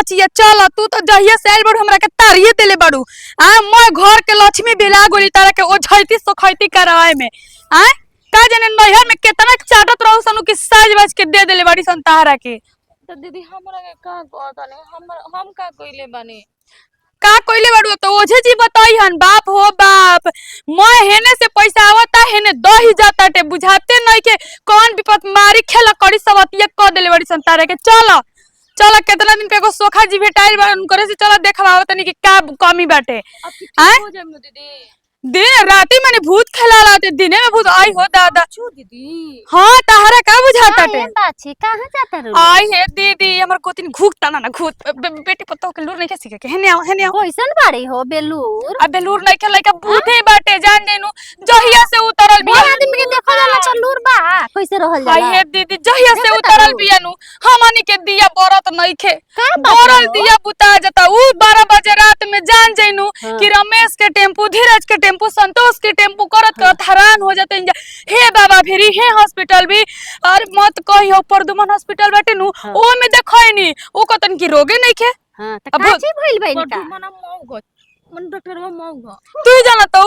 बचिया चल तू तो जहिया से आइल बड़ू हमरा के तारिये देले बड़ू आ मैं घर के लक्ष्मी बिला गोली तारा के ओ झैती सखैती कराए में आ का जाने नैहर में केतना चाटत रहू सनु कि साज बाज के दे देले बड़ी सन तारा के। तो दीदी हमरा के का कहता नहीं हम का कइले बानी का कइले बाड़ू तो ओझे जी बताई हन बाप हो बाप मैं हेने से पैसा आवता हेने दही जाता टे बुझाते नहीं के कौन विपत मारी खेला कड़ी सवतिया क देले बड़ी सन तारा के चल चल केतना दिन पे एगो सोखा जी भेटाइल बा उनकरे से चल देखवाओ तनी कि का कमी बाटे हैं हो जाम दीदी दिन राती माने भूत खेला लाते दिने में भूत आई हो दादा छू दीदी हां ताहरा का बुझाता टे बाछी कहां जाता रे आई हे दीदी हमर कोतिन घुकता ना घुत बेटी पतो के लूर नहीं के सीखे के हेने आओ कैसन बाड़ी हो बेलूर अबे लूर नहीं के लइका भूते बाटे जान देनु जहिया से उतरल बिया आदमी के देखो जाला चलूर बा कैसे रहल जाला आई हे दीदी जहिया से उतरल बिया नु हमनी के दिया बरत नहीं खे बरल दिया बुता जाता उ 12 बजे रात में जान जइनु कि रमेश के टेम्पू धीरज के टेम्पू संतोष के टेम्पू करत करत हैरान हो जाते हे बाबा फिर हे हॉस्पिटल भी और मत कहियो परदुमन हॉस्पिटल बाटे नु ओ में देखैनी ओ कतन की रोगे नहीं खे हां त काची भइल बा इनका मना मौग मन डॉक्टर वो मौग तू जाना तो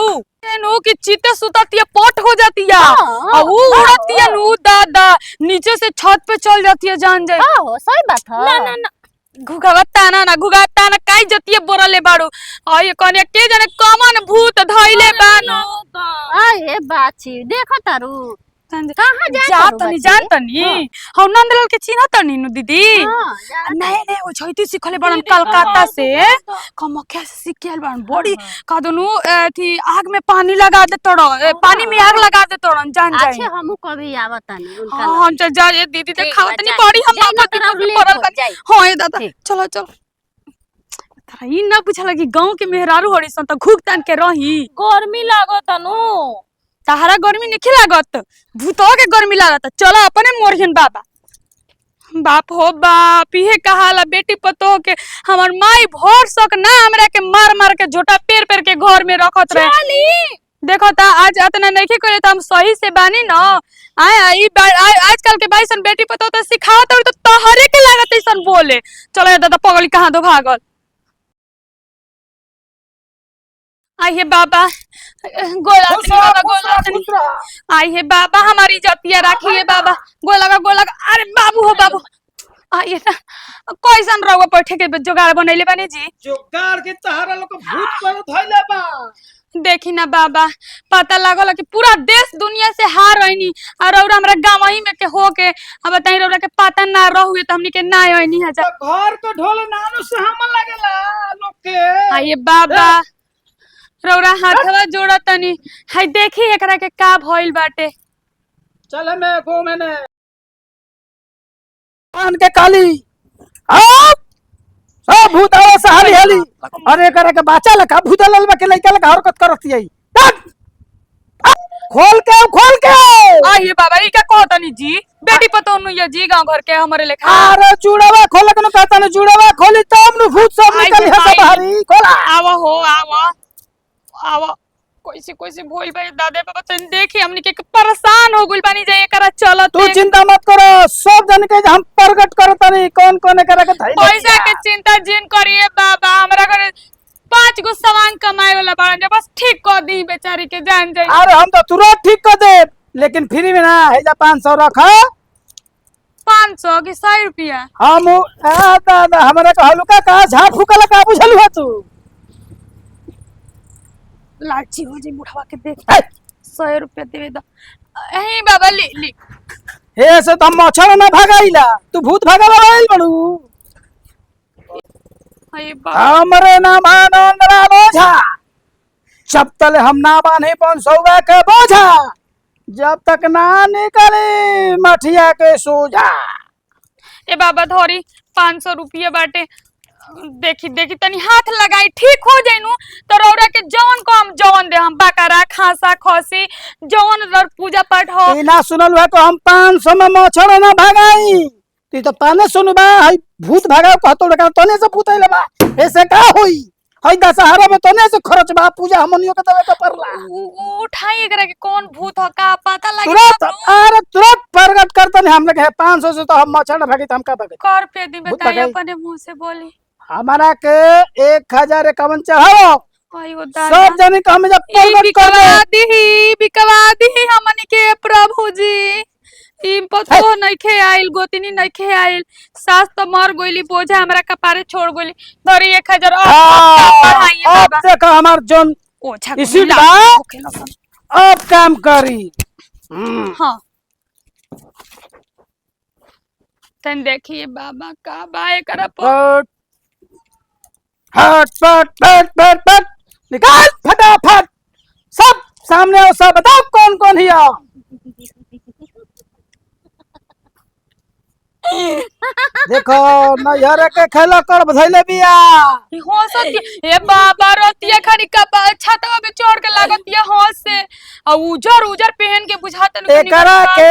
नु कि चीते सुततिया पट हो जातिया और वो उड़तिया नु दादा नीचे से छत पे चल जातिया जान जाए हां हो सही बात है ना ना ना घुगावता ना काई जतिए बोरले बाड़ू आये कने के जाने कमन भूत धइले बानो आए बाछी देखो तारू कहां जातनी जानतनी हम नंदलाल के चिन्हतनी नु दीदी नहीं नहीं ओ छैती सिखले बड़न कलकत्ता से कमख्या से सिखल बड़न बड़ी कदनु एथी आग में पानी लगा दे तोड़ पानी में आग लगा दे तोड़न जान जाए अच्छा हमहु कभी आवतानी उनका हां जा ये दीदी देखावतनी बड़ी हम परल हां ए दादा चलो चलो तारा ई ना बुझला कि गांव के मेहरारू हड़ी सन त घुक तान के रही गर्मी लागत नु ताहरा गर्मी नहीं लागत भूतो के गर्मी लागत चलो अपने मोरहिन बाबा बाप हो बाप ये कहाला बेटी पतो के हमर माई भोर सक ना हमरा के मार मार के झोटा पेर पेर के घर में रखत रहे देखो ता आज इतना नहीं करे तो हम सही से बानी ना आजकल के बाईसन बेटी पतो तो सिखावत तो तहरे के लागत ऐसन बोले चलो दादा पगली कहां दो भागल आई हे बाबा गोला आई हे बाबा हमारी इज्जतिया राखिए बाबा गोला अरे बाबू हो बाबू आइए ना कैसन रहुआ बैठे के जुगाड़ बनैले बानी जी जुगाड़ के तहरा लोग भूत पर धइले बा देखी ना बाबा पता लागल कि पूरा देश दुनिया से हार आईनी और हमरा गांव ही में के हो के अब बताई रौरा के पता ना रहुए त हमनी के ना आईनी है घर को ढोल नानु से हम लागेला लोग के आइए बाबा रौरा हाथवा जोड़ा तनी हाय देखी एकरा के का भइल बाटे चल मैं को मैंने पान के काली सब भूत आवे सहाली हाली अरे करे के बाचा लका भूत ललबा के लइका लका हरकत करत आई खोल के आइए बाबा ई का कहतनी जी बेटी पतोनु ये जी गांव घर के हमरे लेखा अरे जुड़वा खोल के न कहता न जुड़वा खोली तब न भूत सब निकल है सब बाहरी खोला आवा हो आवा कैसे भोल भाई दादे बाबा तन देखी हमनी के परेशान हो गइल बानी जाए एकरा चलत तू चिंता मत करो सब जन के हम प्रकट करतनी कौन करा के धइले पैसा के चिंता जिन करिए बाबा हमरा घर 5 गो सामान कमाए वाला बाड़न बस ठीक कर दी बेचारी के जान जाई अरे हम तो तुरंत ठीक कर दे लेकिन फ्री में ना है जा 500 रख 500 की 100 रुपया हम दादा हमरा का हलुका का झाड़ फूकला का बुझलु है तू लाची हो जी मुठवा के देख 100 रुपया देवे दो एही बाबा ली हे से तो मच्छर ना भगाइला तू भूत भगावा आइल बड़ू अरे बाबा हमरे नाम आनंदरा बोझा जब तक हम ना बांधे 500 के बोझा जब तक ना निकले मठिया के सोझा ए बाबा धोरी 500 रुपया बाटे देखी तनी हाथ लगाई ठीक हो जाइनु तो रौरा के जवन को हम जवन दे हम बकरा खासा खसी जवन रर पूजा पाठ हो ई ना सुनल है तो हम 500 में मच्छर ना भगाई ती तो पाने सुनबा हई भूत भगाओ कहतो लगा तने से पूतैले बा ऐसे का होई हई दशहरा में तने से खर्च बा पूजा हमनियो के देवे के परला उठाई एकरा के कौन भूत हो का पता लगे तुरंत प्रकट करतन हम लगे 500 से तो हम मच्छर ना भगी त हम का भगे कर पे दी बताई अपने मुंह से बोली हमारा के 1051 चढ़ाओ आयो सब दादा जने के हम जब ई प्रकट कर दे बिकवा दी हमनी के प्रभु जी ई पतो नइखे आइल गोतिनी नइखे आइल सास तो मर गइली बोझा हमरा कपारे छोड़ गइली धरी 1000 पढ़ाइए अब बाबा देखो हमार जोन ओछा इसी बात अब काम करी हाँ तन देखिए बाबा का बाए कर पट हट पट पट पट पट निकाल फटाफट सब सामने आओ सब बताओ कौन कौन हिया देखो नैहर के खेला कर बधैले बिया हो सत्य ए बाबा रोतिया खड़ी का छतवा पे चढ़ के लागतिया हंस से आ उजर उजर पहन के बुझातन एकरा के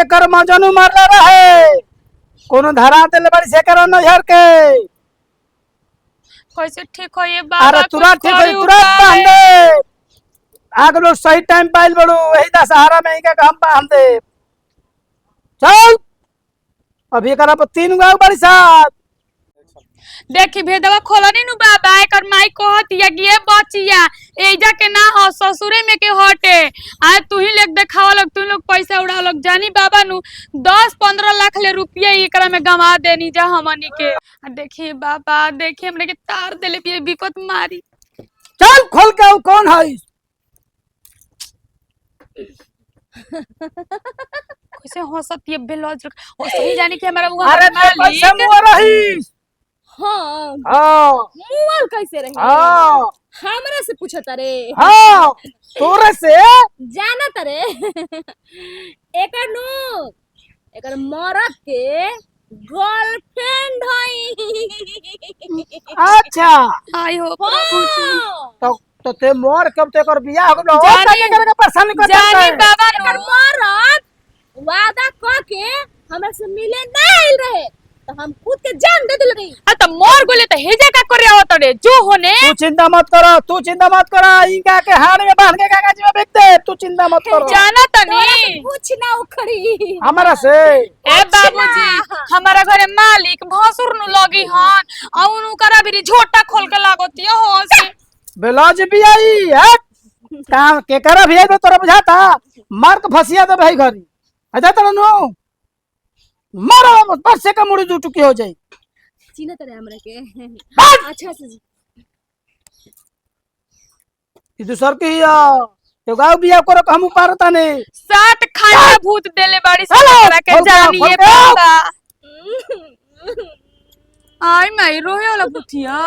एकर मजनू मारले रहे कोनो धरा देले बड़ी से करो नैहर के कैसे ठीक हो ये बाबा अरे तुरंत ठीक है तुरंत बांध दे आग लोग सही टाइम पाइल बड़ू वही दशहरा में ही का हम बांध दे चल अभी करा पर 3 गाँव बड़ी साथ देखी भेदवा खोलनी नु बाबा एकर माई कहतिया गे बचिया एजा के ना हो ससुरे में के हटे आ तू ही लेक देखावा लग तू लोग पैसा उड़ा लग जानी बाबा नु 10-15 लाख ले रुपया एकरा में गंवा देनी जा हमनी के देखिए बाबा देखिए हमरे के तार देले भी विपत मारी चल खोल के कौन है कैसे हंसत ये बेलौज ओ सही जानी कि हमारा वो अरे तो पैसे मुआ रही हाँ हाँ मुआल कैसे रही हाँ हमरा से पूछत रे हाँ तोरे से जानत रे एकर नु एकर मरद के गर्लफ्रेंड हई अच्छा आई हो प्रभु जी तो ते मोर कब ते कर बियाह हो गलो जानी- के परेशानी कर जानी बाबा एकर नु मरद वादा क के हमरा से मिले ना आइल रहे तो हम खुद के जान दे दिल रही आ त मोर गोले त हेजा का करे आवत रे जो होने तू चिंता मत कर इनका के हाथ में बांध के कागज में बेच दे तू चिंता मत कर जाना तनी कुछ ना उखड़ी हमारा से ए बाबूजी हमारा घरे मालिक भसुर नु लगी हन आ उनु करा भी झोटा खोल के लागती हो से बेलौज भी आई है काम के करा भी आई तो तोरा बुझाता मार के फसिया दे भाई घरी अच्छा तोरा नु मारो बस से का मुड़ी दू टुकी हो जाई चिन्हत रे हमरा के बस! अच्छा से ई दूसर के हिया तो गाँव बियाह करो हम पारता ने सात खाना भूत देले बाड़ी से हेलो, हमरा के खोल के आओ, जानिए खोल के आओ। बाबा आई माई रोहे वाला बुथिया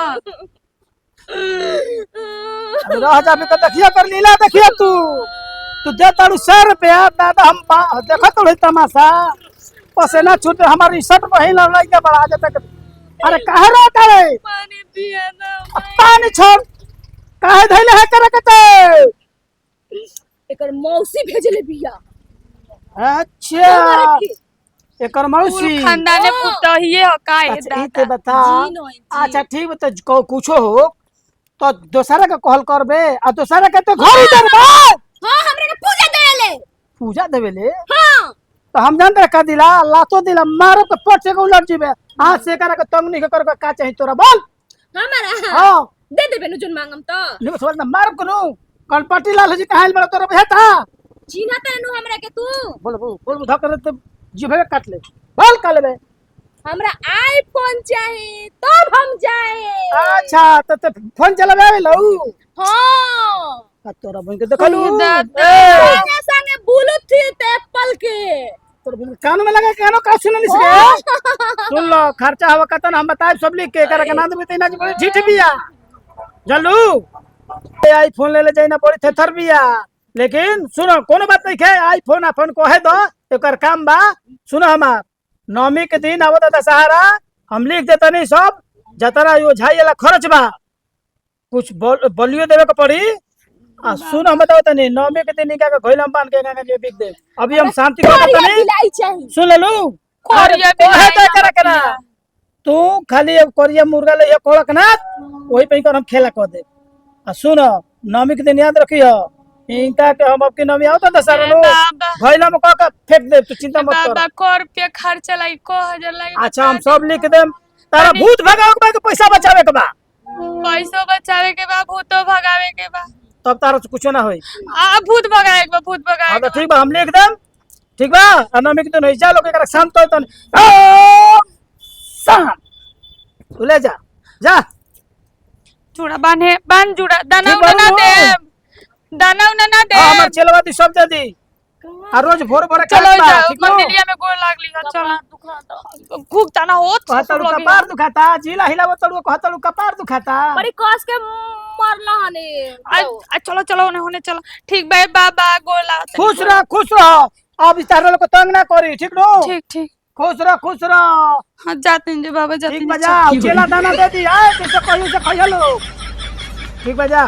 रह जा भी तो देखिया कर लीला देखिया तू दे तारू 100 रुपया दादा हम देखो तो है तमाशा पसेना छूट हमारी शर्ट पहिन लग के बढ़ा दे तक अरे काहे रोता रे पानी पिया ना पानी छोड़ काहे धइले है करे के एकर मौसी भेजले बिया अच्छा एकर पूरा मौसी खानदाने पुतहिए हो काहे अच्छा ई दादा ते बता जी नहीं, जी। अच्छा ठीक बता कुछो हो तो दोसरा के कहल करबे आ दोसरा के तो घर ही देबे हां हमरा के पूजा देले पूजा देबेले हां तो हम जान रखा दिला लातो दिला मारो के पट से को उलट जीबे हाथ से करा के तंग नहीं कर का चाहिए तोरा बोल हमरा हां दे देबे नु जोन मांगम तो नु सोच ना मारो कनो कनपटी लाल जी कहां बड़ा तोरा भेता चिन्हत नु हमरा के तू बोल धकर तो जीभे काट ले बोल का लेबे हमरा आईफोन चाहिए तब हम जाए अच्छा तो फोन चलावे लऊ हां तोरा बन के देखलू दादा। संगे संगे ब्लूटूथ एप्पल के तोर कान में लगा कानो का सुन नहीं सके सुन लो खर्चा हवा कतन हम बताए सब लिख के करे के ना देबे तेना जी बड़ी झिठ बिया जल्लू ए आईफोन ले ले जाइना पड़ी थेथर बिया लेकिन सुनो कोनो बात नहीं है आईफोन अपन कहे दो एकर काम बा सुनो हमार नवमी के दिन आवत दशहरा हम लिख देता नहीं सब जतरा यो झाइला खर्च बा कुछ बलियो देवे के पड़ी आ सुन हम बताओ तनी नवमी के दिन निका के घोइलम बांध के गाना जे बिक दे अभी हम शांति कर करिया तनी बिलाई चाहिए सुन लेलू करिया कहे तो बिलाई करा करा तू खाली एक करिया मुर्गा ले एक कड़कनाथ वही पे कर हम खेला कर दे आ सुन नवमी के दिन याद रखियो इनका के हम अब के नवमी आवत दशहरा नु बाबा घोइला में का फेंक दे तू चिंता मत कर बाबा को रुपया खर्चा लगी 1000 लगी अच्छा हम सब लिख देम तारा भूत भगावे के बा के पैसा बचावे के बा? पैसो बचावे के बा भूतो भगावे के बा। तब तारा से कुछ ना होई। भूत भगावे के बा भूत भगावे हां के तो ठीक बा हम लिख देम। ठीक बा अनामिक तो नहीं चलो के शांत हो तन शांत तू ले जा जा चूड़ा बांध जुड़ा दाना ठीक उना बा ना नु। दे दाना उना ना दे। हमर चलवा दी सब दे दी आ रोज भोर भोर चलो खात बा, जाओ ठीक नो? मंदिरिया में गोड़ लागली है चलो खूब तना होत कहतलू कपार दुखाता जिला हिलावत तलू कहतलू कपार दुखाता। बड़ी कस के मरला हने चलो चलो उन्हें होने चलो ठीक भाई बाबा गोड़ लागत खुश रह अब इस तरह को तंग ना करी ठीक नो? ठीक ठीक खुश रह हाँ जाते हैं जो बाबा जाते ठीक हैं बजा चेला दाना दे दी आए कैसे कहियो से खइलो ठीक बजा